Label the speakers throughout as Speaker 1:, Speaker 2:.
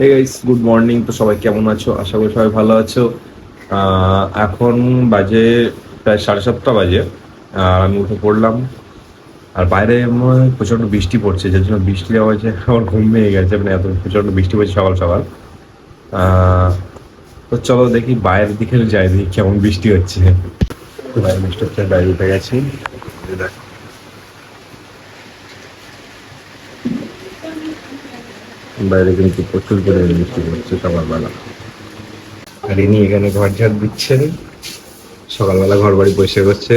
Speaker 1: Hey guys, good morning. তো সবাই কেমন আছো? আশা করি সবাই ভালো আছো। এখন বাজে প্রায় 7:30 বাজে। আর আমি উঠে পড়লাম। আর বাইরে প্রচন্ড বৃষ্টি পড়ছে, যার জন্য বৃষ্টির আওয়াজে আমার ঘুম ভেঙে গেছে। মানে এত প্রচন্ড বৃষ্টি পড়ছে সকাল সকাল। তো চলো দেখি বাইরের দিকে যাই, দেখি কেমন বৃষ্টি হচ্ছে। তো বাইরে বৃষ্টি হচ্ছে, বাইরে উঠে গেছি। বাইরে কিন্তু প্রচুর পরিমাণে বৃষ্টি পড়ছে সকালবেলা। আর ইনি এখানে ঘর ঝাড় দিচ্ছেন, সকালবেলা ঘর বাড়ি পরিষ্কার করছে।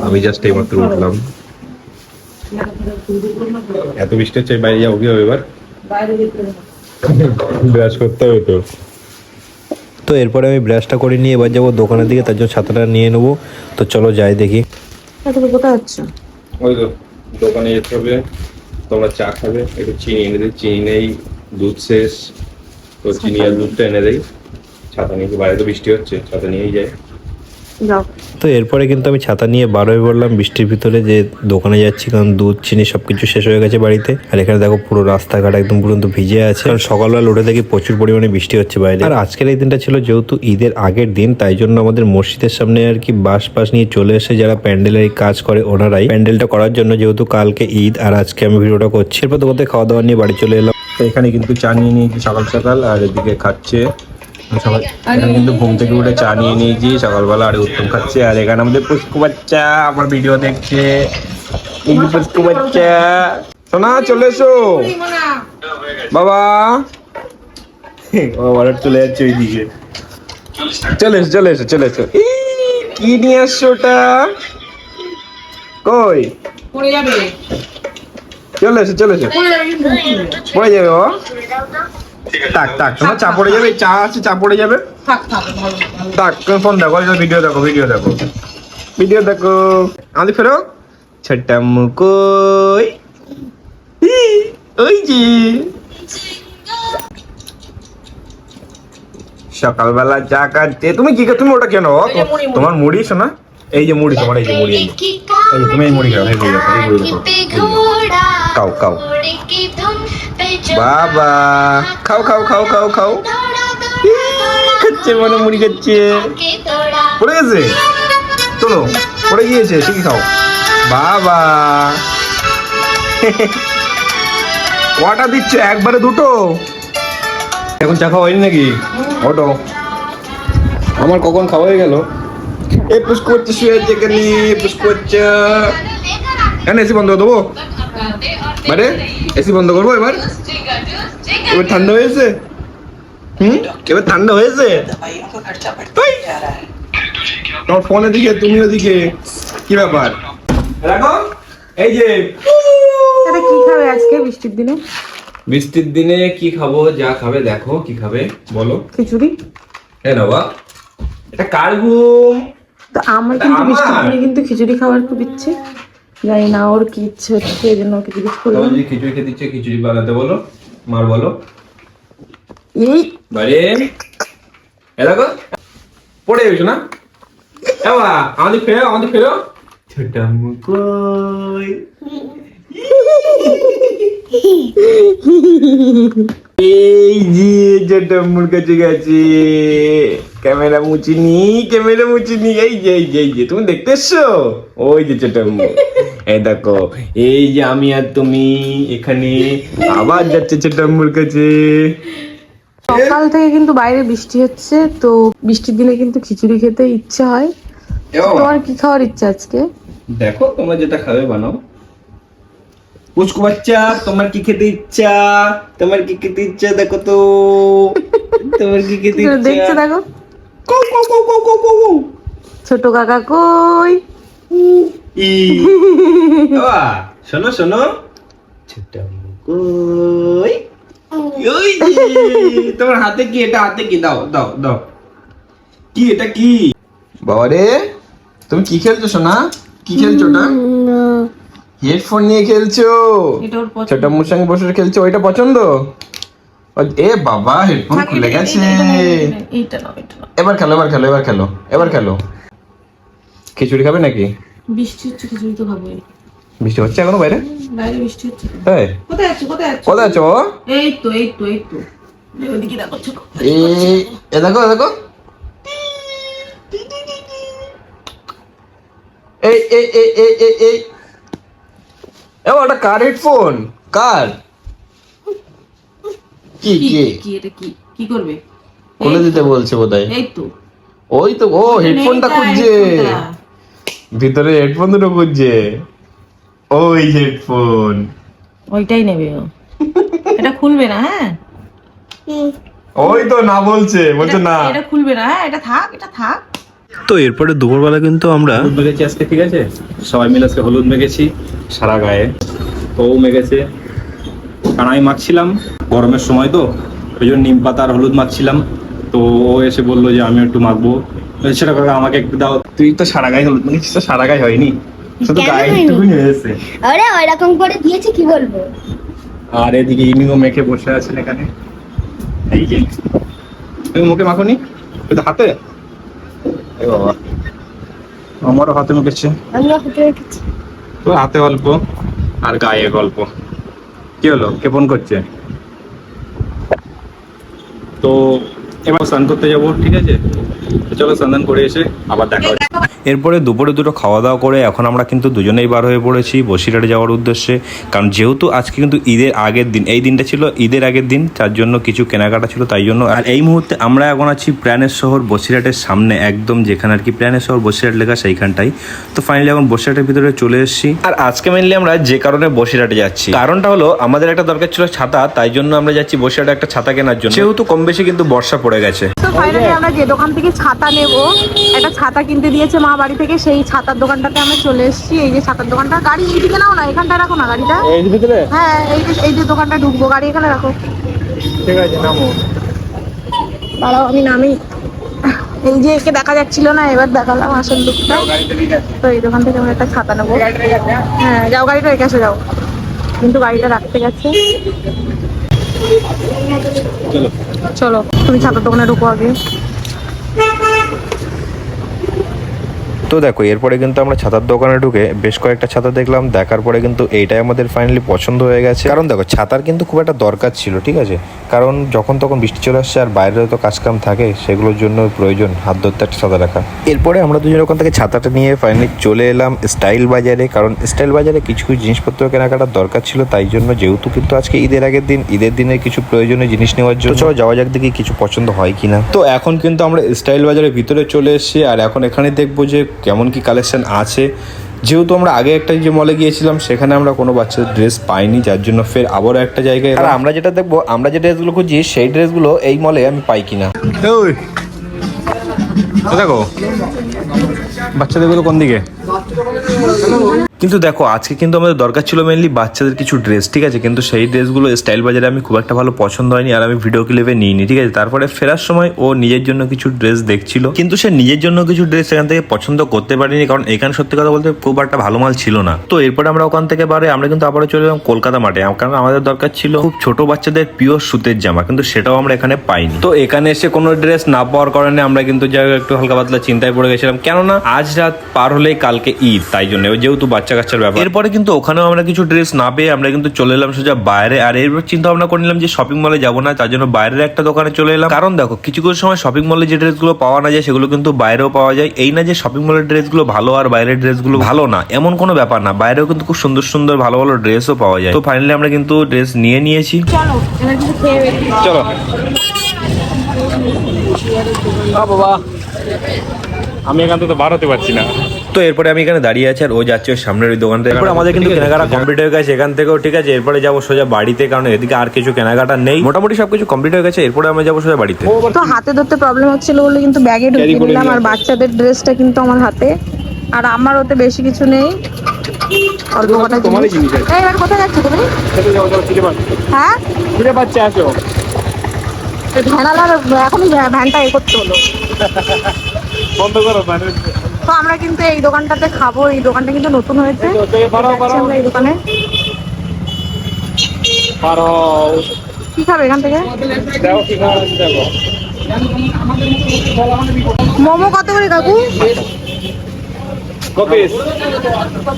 Speaker 1: আমি জাস্ট এইমাত্র উঠলাম। এত বৃষ্টি হচ্ছে, বাইরে যাবো কি হবে এবার? ব্রাশ করতে হবে তো।
Speaker 2: তো এরপরে আমি ব্রাশটা করে নিয়ে এবার যাবো দোকানের দিকে, তার জন্য ছাতাটা নিয়ে নেবো। তো চলো যাই দেখি।
Speaker 3: কোথায় যাচ্ছ?
Speaker 1: ওই তো দোকানে যেতে হবে। তোমরা চা খাবে, একটু চিনি এনে দিই। চিনি নেই, দুধ শেষ। তো চিনি আর দুধটা এনে দেয়। ছাতা নিয়ে, বাইরে তো বৃষ্টি হচ্ছে, ছাতা নিয়েই যায়।
Speaker 2: তো এরপরে কিন্তু আমি ছাতা নিয়ে বার হয়ে পড়লাম বৃষ্টির ভিতরে, যে দোকানে যাচ্ছি, কারণ দুধ চিনি সবকিছু শেষ হয়ে গেছে বাড়িতে। আর এখানে দেখো পুরো রাস্তাঘাট একদম পর্যন্ত ভিজে আছে, কারণ সকালবেলা উঠে দেখি প্রচুর পরিমাণে বৃষ্টি হচ্ছে বাইরে। আর আজকের এই দিনটা ছিল যেহেতু ঈদের আগের দিন, তাই জন্য আমাদের মসজিদের সামনে আর কি বাস নিয়ে চলে এসে যারা প্যান্ডেলের কাজ করে ওনারাই প্যান্ডেলটা করার জন্য, যেহেতু কালকে ঈদ আর আজকে আমি ভিডিওটা করছি। এরপর তো কোথায় খাওয়া দাওয়া নিয়ে বাড়ি চলে এলাম।
Speaker 1: তো এখানে কিন্তু চা নিয়ে নিয়েছি সকাল সকাল, আর এদিকে খাচ্ছে সবাই। এখানে কিন্তু ঘুম থেকে উঠে চা নিয়ে নিয়েছি সকালবেলা, আর উত্তম খাচ্ছে। আর এখানে আমাদের পুষ্কু বাচ্চা আমার ভিডিও দেখছে। এই যে পুষ্কু বাচ্চা, সোনা চলে এসো বাবা। বাবার চলে যাচ্ছে ওইদিকে। চলে এসো চলে এসো চলে এসো। কি নিয়ে আসছো ওটা? কই
Speaker 3: পড়ে যাবে।
Speaker 1: চলে এসো চলে এসো। পড়ে যাবে ও। টাক টাক, তোমার চা পড়ে যাবে। চা আছে, চা পড়ে যাবে। টাক, তুমি ফোন দেখো, ভিডিও দেখো ভিডিও দেখো ভিডিও দেখো। আমাদের ফেরো ছোট্টা মুকই। ওই যে সকালবেলা চা খাচ্ছে। তুমি কি তুমি ওটা কেন? তোমার মুড়ি শোনা, এই যে মুড়ি তোমার, এই যে মুড়ি, এই যে তুমি এই মুড়ি খাও, এই মুড়ি খাও, খাও খাও বাবা। খাও খাও খাও খাও খাও। খাচ্ছে মানে মুড়ি খাচ্ছে। পড়ে গেছে, চলো পড়ে গিয়েছে, ঠিকই খাও বাবা। কটা দিচ্ছ? একবারে দুটো? এখন চা খাওয়া হয়নি নাকি? ওটো, আমার কখন খাওয়া হয়ে গেল। এ পুষ্কু হচ্ছে শুয়ে যেখানে, পুষ্কু হচ্ছে। কেন এসি বন্ধ করে দেবো? মানে এসি বন্ধ করবো এবার? এবার ঠান্ডা হয়েছে? এবার ঠান্ডা হয়েছে? তোমার ফোন এদিকে, তুমি ওদিকে, কি ব্যাপার? রাখো। এই যে
Speaker 3: কি খাবে আজকে বৃষ্টির দিনে?
Speaker 1: বৃষ্টির দিনে কি খাবো? যা খাবে দেখো, কি খাবে বলো?
Speaker 3: খিচুড়ি।
Speaker 1: হ্যাঁ বাবা, এটা কার ঘুম?
Speaker 3: তো আমার কিন্তু বৃষ্টির দিনে কিন্তু খিচুড়ি খাওয়ার খুব ইচ্ছে। জানি না ওর কি ইচ্ছে হচ্ছে, এই জন্য ওকে জিজ্ঞেস করলাম।
Speaker 1: খিচুড়ি খেতে ইচ্ছে, খিচুড়ি বানাতে বলো, মার বলো।
Speaker 3: এই
Speaker 1: বাড়ি দেখো, পড়ে যাবে না? আমাদের ফেরো, আমাদের ফেরো। ছোটা মুকই। এই যে ছোটা মুর কাছে গেছে। ক্যামেরা মুচিনি, ক্যামেরা মুচিনি। এই যে এই যে এই যে তুমি দেখতে এসছো? ওই যে ছোটা মুর। এই দেখো, এই যে আমি আর তুমি এখানে। আবার যাচ্ছে ছোটা মুর কাছে।
Speaker 3: সকাল থেকে কিন্তু বাইরে বৃষ্টি হচ্ছে, তো বৃষ্টির দিনে কিন্তু খিচুড়ি খেতে ইচ্ছে হয়। তোমার কি খাওয়ার ইচ্ছা আজকে?
Speaker 1: দেখো তোমরা যেটা খাবে বানাও। পুষ্কু বাচ্চা, তোমার কি খেতে ইচ্ছা? তোমার কি খেতে ইচ্ছা দেখো তো। তোমার কি খেতে ইচ্ছা
Speaker 3: দেখছো? দেখো
Speaker 1: কও কও কও কও কও কও।
Speaker 3: ছোট কাকা কই?
Speaker 1: ই বাবা শোনো শোনো, ছোট কই। ওই যে তোমার হাতে কি? এটা হাতে কি? দাও দাও দাও। কি এটা? কি বাবা রে, তুমি কি খেলছো সোনা? কি খেলছো ওটা? হেডফোন নিয়ে খেলছো? ছোট মুর সঙ্গে বসে খেলছো? ওইটা পছন্দ? এ বাবা, হেডফোন খুলে গেছে। এবার খেলো, এবার খেলো, এবার খেলো, এবার খেলো। খিচুড়ি খাবে নাকি?
Speaker 3: বৃষ্টি হচ্ছে, খিচুড়ি তো খাবোই।
Speaker 1: বৃষ্টি হচ্ছে এখনো বাইরে?
Speaker 3: বাইরে বৃষ্টি হচ্ছে।
Speaker 1: তাই?
Speaker 3: কোথায় আছো? কোথায় আছো?
Speaker 1: কোথায় আছো?
Speaker 3: এই তো এই তো এই তো। ওদিকে দেখো ছোট।
Speaker 1: এ দেখো দেখো, এই এই এই এই এই এই ওটা কার হেডফোন? কার? কি কি
Speaker 3: কি এটা কি কি করবে?
Speaker 1: খুলে দিতে বলছে বোধহয়।
Speaker 3: এই তো
Speaker 1: ওই তো, ও হেডফোনটা খুঁজছে, ভিতরে হেডফোন দুটো খুঁজছে। ওই হেডফোন,
Speaker 3: ওইটাই নেবে ও। এটা খুলবে না, হ্যাঁ
Speaker 1: ওই তো না বলছে না।
Speaker 3: এটা খুলবে না, হ্যাঁ এটা থাক, এটা থাক।
Speaker 2: তো এরপরে দুপুরবেলা কিন্তু আমরা
Speaker 4: হলুদ মেখেছি আজকে, ঠিক আছে, সবাই মিলে আজকে হলুদ মেখেছি সারা গায়ে। তো ও মেখেছে, কারণ আমি মাখছিলাম গরমের সময়, তো ওই জন্য নিম পাতা আর হলুদ মাখছিলাম। তো ও এসে বললো যে আমি একটু মাখবো, সেটা করে আমাকে একটু দাও। তুই তো সারা গায়ে হলুদ মেখেছিস, তো সারা গায়ে হয়নি, শুধু
Speaker 5: কেন
Speaker 4: গায়ে
Speaker 5: হয়নি?
Speaker 4: একটুকুনি হয়েছে।
Speaker 5: আরে ওইরকম করে দিয়েছে কি বলবো।
Speaker 4: আর এদিকে ইনিও মেখে বসে আছেন এখানে। এই যে তুমি মুখে মাখোনি, তুই তো হাতে। এ বাবা, আমারও হাতে মেখেছে।
Speaker 5: আমরা ফুটে রেখেছি।
Speaker 4: তো হাতে অল্প আর গায়ে গল্প। কি হলো, কে ফোন করছে? তো এবার স্নান করতে যাবো, ঠিক আছে, তো চলো স্নান করে এসে আবার দেখা হচ্ছে।
Speaker 2: এরপরে দুপুরে দুটো খাওয়া দাওয়া করে এখন আমরা কিন্তু দুজনেই বার হয়ে পড়েছি বসিরহাটে যাওয়ার উদ্দেশ্যে। কারণ যেহেতু আজকে কিন্তু ঈদের আগের দিন, এই দিনটা ছিল ঈদের আগের দিন, তার জন্য কিছু কেনাকাটা ছিল তাই জন্য। আর এই মুহূর্তে আমরা এখন আছি প্রাণের শহর বসিরহাটের সামনে, একদম যেখানে আর কি প্রাণের শহর বসিরহাট লেখা সেইখানটাই। তো ফাইনালি এখন বসিরহাটের ভিতরে চলে এসেছি। আর আজকে মেনলি আমরা যে কারণে বসিরহাটে যাচ্ছি, কারণটা হলো আমাদের একটা দরকার ছিল ছাতা, তাই জন্য আমরা যাচ্ছি বসিরহাটে একটা ছাতা কেনার জন্য, যেহেতু কম বেশি কিন্তু বর্ষা পড়ে গেছে।
Speaker 3: তো ফাইনালি আমরা যে দোকান থেকে ছাতা নেব, একটা ছাতা কিনতে দিয়েছে মা বাড়ি থেকে, সেই ছাতার দোকানটাতে আমরা চলে এসেছি। এই যে ছাতার দোকানটা, গাড়ি এইদিকে নাও না, এখানটা রাখো না গাড়িটা।
Speaker 4: এই ভিতরে,
Speaker 3: হ্যাঁ এই যে দোকানটা ঢুকবো, গাড়ি এখানে রাখো।
Speaker 4: ঠিক আছে, নামো।
Speaker 3: দাঁড়াও আমি নামি। এই যে একে দেখা যাচ্ছিল না, এবার দেখালাম আসল লুকটা। তো এই দোকান থেকে আমরা একটা ছাতা নেবো। হ্যাঁ যাও, গাড়িটা রেখে আসো, যাও। কিন্তু গাড়িটা রাখতে গেছে। চলো তুমি ছাতার দোকানে ঢুকো আগে।
Speaker 2: তো দেখো এরপরে কিন্তু আমরা ছাতার দোকানে ঢুকে বেশ কয়েকটা ছাতা দেখলাম, দেখার পরে কিন্তু এইটাই আমাদের ফাইনালি পছন্দ হয়ে গেছে। কারণ দেখো ছাতার কিন্তু খুব একটা দরকার ছিল, ঠিক আছে, কারণ যখন তখন বৃষ্টি চলে আসছে আর বাইরে তো কাজকাম থাকে, সেগুলোর জন্য প্রয়োজন হাত ধরতে একটা ছাতা রাখা। এরপরে আমরা দুজন ওখান থেকে ছাতাটা নিয়ে ফাইনালি চলে এলাম স্টাইল বাজারে, কারণ স্টাইল বাজারে কিছু কিছু জিনিসপত্র কেনাকাটার দরকার ছিল, তাই জন্য যেহেতু কিন্তু আজকে ঈদের আগের দিন, ঈদের দিনে কিছু প্রয়োজনীয় জিনিস নেওয়ার জন্য চলো যাওয়া যাক দেখি কিছু পছন্দ হয় কিনা। তো এখন কিন্তু আমরা স্টাইল বাজারের ভিতরে চলে এসেছি, আর এখন এখানে দেখবো যে কেমন কি কালেকশন আছে। যেহেতু আমরা আগে একটা যে মলে গিয়েছিলাম সেখানে আমরা কোনো বাচ্চাদের ড্রেস পাইনি, যার জন্য ফের আবারও একটা জায়গায়, আর আমরা যেটা দেখবো, আমরা যে ড্রেসগুলো খুঁজি সেই ড্রেসগুলো এই মলে আমি পাই কিনা।
Speaker 4: দেখো বাচ্চাদের গুলো কোন দিকে।
Speaker 2: কিন্তু দেখো আজকে কিন্তু আমাদের দরকার ছিল মেনলি বাচ্চাদের কিছু ড্রেস, ঠিক আছে, কিন্তু সেই ড্রেসগুলো স্টাইল বাজারে আমি খুব একটা ভালো পছন্দ হয়নি, আর আমি ভিডিও ক্লিপে নিইনি, ঠিক আছে। তারপরে ফেরার সময় ও নিজের জন্য কিছু ড্রেস দেখছিল, কিন্তু সে নিজের জন্য কিছু ড্রেস এখান থেকে পছন্দ করতে পারিনি, কারণ এখানে সত্যি কথা বলতে খুব একটা ভালো মাল ছিল না। তো এরপরে আমরা ওখান থেকে বারে আমরা কিন্তু আবারও চলে এলাম কলকাতা মাঠে, কারণ আমাদের দরকার ছিল খুব ছোট বাচ্চাদের পিওর সুতের জামা, কিন্তু সেটাও আমরা এখানে পাইনি। তো এখানে এসে কোনো ড্রেস না পাওয়ার কারণে আমরা কিন্তু যা একটু হালকা পাতলা চিন্তায় পড়ে গেছিলাম, কেননা আজ রাত পার হলেই কালকে ঈদ, তাই জন্য যেহেতু বাচ্চা কাচ্চার ব্যাপার। এরপরে কিন্তু ওখানেও আমরা কিছু ড্রেস না পেয়ে আমরা কিন্তু চলে এলাম সোজা বাইরে, আর এরপর চিন্তা ভাবনা করে নিলাম যে শপিং মলে যাবো না, তার জন্য বাইরের একটা দোকানে চলে এলাম। কারণ দেখো কিছু কিছু সময় শপিং মলে যে ড্রেসগুলো পাওয়া না যায় সেগুলো কিন্তু বাইরেও পাওয়া যায়। এই না যে শপিং মলের ড্রেসগুলো ভালো আর বাইরের ড্রেসগুলো ভালো না, এমন কোনো ব্যাপার না, বাইরেও কিন্তু খুব সুন্দর সুন্দর ভালো ভালো ড্রেসও পাওয়া যায়। তো ফাইনালি আমরা কিন্তু ড্রেস নিয়ে নিয়েছি।
Speaker 3: চলো এবার কিছু খেয়ে বেরিয়ে।
Speaker 4: চলো বাবা, আমি এখান থেকে তো বার হতে পারছি না।
Speaker 2: তো এরপরে আমি এখানে দাঁড়িয়ে আছি আর ও যাচ্ছে ওই সামনের ওই দোকানটা। এরপরে আমাদের কিন্তু কেনাকাটা কমপ্লিট হয়ে গেছে এখান থেকেও, ঠিক আছে। এরপরে যাবো সোজা বাড়িতে, কারণ এদিকে আর কিছু কেনাকাটা নেই, মোটামুটি সবকিছু কমপ্লিট হয়ে গেছে। এরপরে আমরা যাবো সোজা বাড়িতে।
Speaker 3: তো হাতে ধরতে প্রবলেম হচ্ছিল বলে কিন্তু ব্যাগে ঢুকিয়ে নিলাম, আর বাচ্চাদের ড্রেসটা কিন্তু আমার হাতে, আর আমার ওতে বেশি কিছু নেই, অল্প কটা জিনিস। এই এবার কোথায় যাচ্ছ তুমি? হ্যাঁ
Speaker 4: ফিরে পাচ্ছে, আসো।
Speaker 3: ভ্যানালার এখনই ভ্যানটা এ করতে হলো।
Speaker 4: বন্ধ করো।
Speaker 3: তো আমরা কিন্তু এই দোকানটাতে খাবো, এই দোকানটা কিন্তু নতুন হয়েছে, যাচ্ছি আমরা এই দোকানে। কি খাবে এখান থেকে? মোমো কত করে কাকু?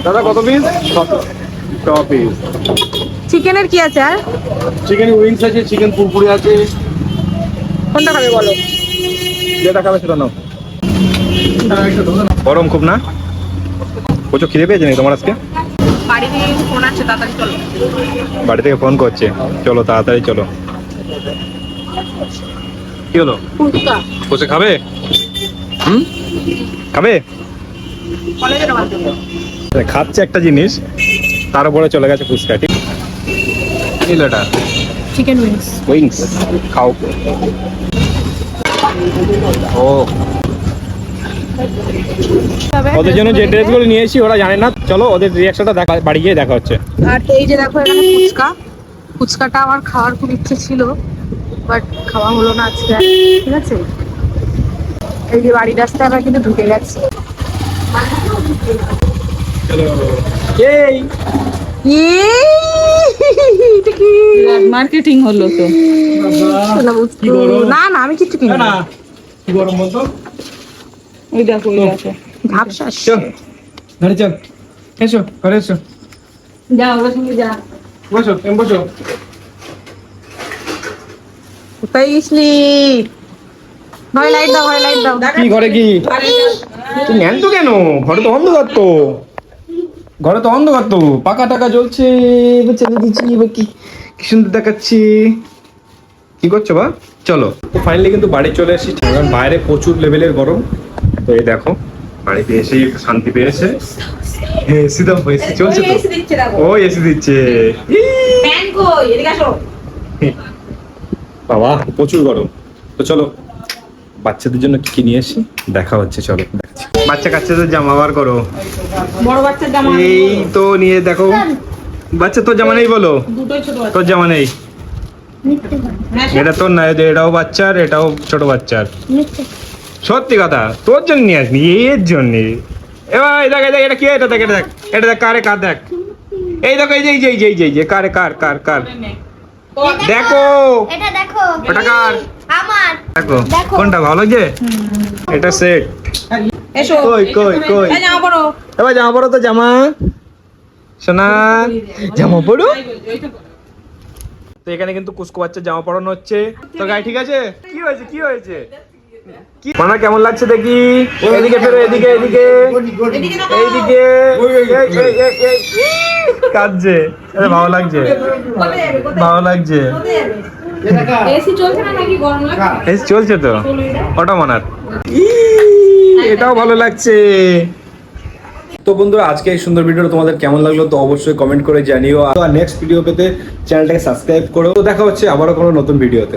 Speaker 4: দাদা কত পিস? 6 পিস।
Speaker 3: চিকেনের কি আছে? আর
Speaker 4: চিকেন উইংস আছে, চিকেন পুরপুরি আছে,
Speaker 3: কোনটা খাবে বলো?
Speaker 4: যেটা খাবে সেটা নাও। গরম খুব না? প্রচুর খিদে পেয়েছে নাকি তোমার আজকে?
Speaker 3: বাড়ি থেকে ফোন আছে, তাড়াতাড়ি চলো।
Speaker 4: বাড়ি থেকে ফোন করছে, চলো তাড়াতাড়ি চলো। কি হলো?
Speaker 3: ফুচকা
Speaker 4: বসে খাবে? খাবে?
Speaker 3: কলেজের বাড়ি।
Speaker 4: খাচ্ছে একটা জিনিস, তার উপরে চলে গেছে ফুচকা। ঠিক কি হলো এটা?
Speaker 3: Chicken wings.
Speaker 4: উইংস খাও। ও ওদের জন্য যে ড্রেসগুলো নিয়েছি ওরা জানে না, চলো ওদের রিয়াকশনটা দেখা, বাড়ি গিয়ে দেখা হচ্ছে।
Speaker 3: আর এই যে দেখো এখানে ফুচকা, ফুচকাটা আমার খাওয়ার খুব ইচ্ছে ছিল, বাট খাওয়া হলো না আজকে আর। ঠিক আছে, এই যে বাড়ির রাস্তায় আমরা কিন্তু ঢুকে গেছি।
Speaker 4: এই
Speaker 3: এটা কি?
Speaker 6: মার্কেটিং হলো তো।
Speaker 3: শোনা বুঝতো। না না, আমি কিছু কিনি না।
Speaker 4: কি গরম বলতো?
Speaker 6: ওই দেখো ওই দেখো।
Speaker 3: ঝাপসা
Speaker 4: চল ঘরে চল, এসো ঘরে এসো,
Speaker 6: যা ওর সঙ্গে যা।
Speaker 4: বসো বসো।
Speaker 3: কোথায় গেছিলি? ঘরে লাইট দাও, ঘরে লাইট দাও।
Speaker 4: কি ঘরে কি তুই নেন তো কেন? ঘরে তো অন্ধকার তো, ঘরে তো অন্ধকার তো, পাকা টাকা জ্বলছে, এবার ছেড়ে দিচ্ছি, এবার কি কি সুন্দর দেখাচ্ছি। কি করছো বা? চলো তো ফাইনালি কিন্তু বাড়ি চলে এসেছি, কারণ বাইরে প্রচুর লেভেলের গরম। তো এই দেখো বাড়িতে এসে একটু শান্তি পেয়েছে। হ্যাঁ এসি দাও, এসি চলছে তো। ও এসি দিচ্ছে। বাবা প্রচুর গরম। তো চলো বাচ্চাদের জন্য কি কি নিয়ে এসেছি দেখা হচ্ছে, চলো দেখাচ্ছি। বাচ্চা কাচ্চাদের জামা বার করো।
Speaker 6: বড় বাচ্চার জামা
Speaker 4: এই তো নিয়ে দেখো, বাচ্চা তোর জামা নেই বলো?
Speaker 6: দুটোই ছোট বাচ্চা।
Speaker 4: তোর জামা নেই?
Speaker 6: হ্যাঁ,
Speaker 4: এটা তোর না, এটাও বাচ্চার, এটাও ছোট বাচ্চার।
Speaker 5: নিচে
Speaker 4: সত্যি কথা, তোর জন্য নিয়ে আসবি, এর জন্য। এবার এই দেখ, এই দেখ, এটা কি? এটা দেখ, এটা দেখ, এটা দেখ, কারে কার দেখ। এই দেখো, এই যে এই যে এই যে এই যে এই যে কারে কার কার কার দেখো,
Speaker 5: এটা দেখো,
Speaker 4: ওটা কার?
Speaker 5: আমার।
Speaker 4: দেখো
Speaker 5: দেখো।
Speaker 4: কোনটা ভালো লাগছে? এটা সেট।
Speaker 6: এসো
Speaker 4: কই কই কই?
Speaker 6: এই জামা পরো।
Speaker 4: এবার জামা পরো তো, জামা সোনা, জামা পরো। তো এখানে কিন্তু কুসকো বাচ্চা জামা পরানো হচ্ছে। তো গাই ঠিক আছে? কি হয়েছে কি হয়েছে? কি মানা কেমন লাগছে দেখি? এদিকে ফেরো, এদিকে এদিকে এইদিকে। কাঁদছে, আরে ভালো লাগছে, ভালো লাগছে।
Speaker 6: এসি চলছে না নাকি গরম লাগছে?
Speaker 4: এই চলছে তো, ওটা মানার। এটাও ভালো লাগছে। তো বন্ধুরা আজকে এই সুন্দর ভিডিওটা তোমাদের কেমন লাগলো তো অবশ্যই কমেন্ট করে জানিও। আর নেক্সট ভিডিও পেতে চ্যানেলটাকে সাবস্ক্রাইব করো। তো দেখা হচ্ছে আবারও কোনো নতুন ভিডিওতে।